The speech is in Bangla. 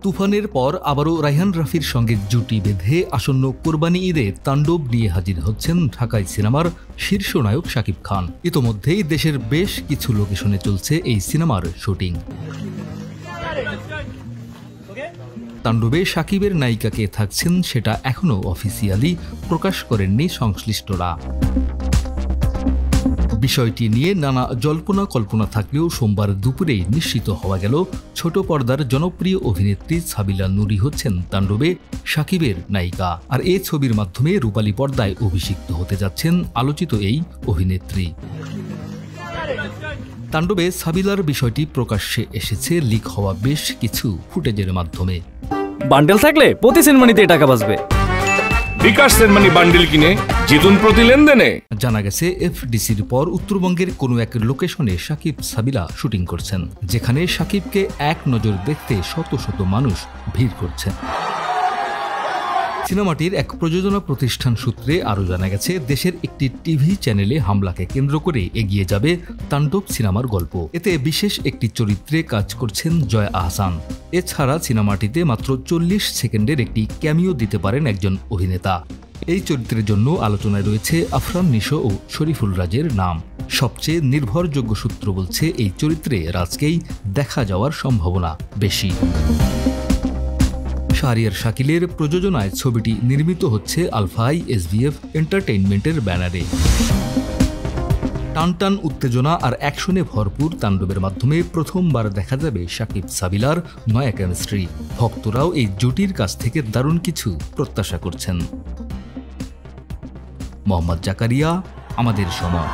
তুফানের পর আবারও রায়হান রাফির সঙ্গে জুটি বেঁধে আসন্ন কোরবানি ঈদে তাণ্ডব নিয়ে হাজির হচ্ছেন ঢাকাই সিনেমার শীর্ষ নায়ক শাকিব খান। ইতোমধ্যেই দেশের বেশ কিছু লোকেশনে চলছে এই সিনেমার শুটিং। তাণ্ডবে শাকিবের নায়িকা কে থাকছেন সেটা এখনও অফিসিয়ালি প্রকাশ করেননি সংশ্লিষ্টরা। বিষয়টি নিয়ে নানা জল্পনা কল্পনা থাকলেও সোমবার দুপুরেই নিশ্চিত হওয়া গেল ছোট পর্দার জনপ্রিয় অভিনেত্রী সাবিলা নুরি হচ্ছেন তাণ্ডবে শাকিবের নায়িকা। আর এই ছবির মাধ্যমে রূপালী পর্দায় অভিষিক্ত হতে যাচ্ছেন আলোচিত এই অভিনেত্রী। তাণ্ডবে সাবিলার বিষয়টি প্রকাশ্যে এসেছে লিক হওয়া বেশ কিছু ফুটেজের মাধ্যমে। বান্ডেল থাকলে প্রতি সেনমানিতে টাকা বাঁচবে। বিকাশ সেনমানি বান্ডেল কিনে জিতুন প্রতি লেনদেনে। জানা গেছে এফডিসির পর উত্তরবঙ্গের কোনো এক লোকেশনে শাকিব সাবিলা শুটিং করছেন, যেখানে শাকিবকে এক নজর দেখতে শত শত মানুষ ভিড় করছেন। সিনেমাটির এক প্রযোজনা প্রতিষ্ঠান সূত্রে আরও জানা গেছে দেশের একটি টিভি চ্যানেলে হামলাকে কেন্দ্র করে এগিয়ে যাবে তাণ্ডব সিনেমার গল্প। এতে বিশেষ একটি চরিত্রে কাজ করছেন জয়া আহসান। এছাড়া সিনেমাটিতে মাত্র 40 সেকেন্ডের একটি ক্যামিও দিতে পারেন একজন অভিনেতা। এই চরিত্রের জন্য আলোচনায় রয়েছে আফরান নিশো ও শরীফুল রাজের নাম। সবচেয়ে নির্ভরযোগ্য সূত্র বলছে এই চরিত্রে রাজকেই দেখা যাওয়ার সম্ভাবনা বেশি। শাহরিয়ার শাকিলের প্রযোজনায় ছবিটি নির্মিত হচ্ছে আলফাই এসভিএফ এন্টারটেইনমেন্টের ব্যানারে। টানটান উত্তেজনা আর অ্যাকশনে ভরপুর তাণ্ডবের মাধ্যমে প্রথমবার দেখা যাবে শাকিব সাবিলার নয়া কেমিস্ট্রি। ভক্তরাও এই জুটির কাছ থেকে দারুণ কিছু প্রত্যাশা করছেন। মোহাম্মদ জাকারিয়া, আমাদের সময়।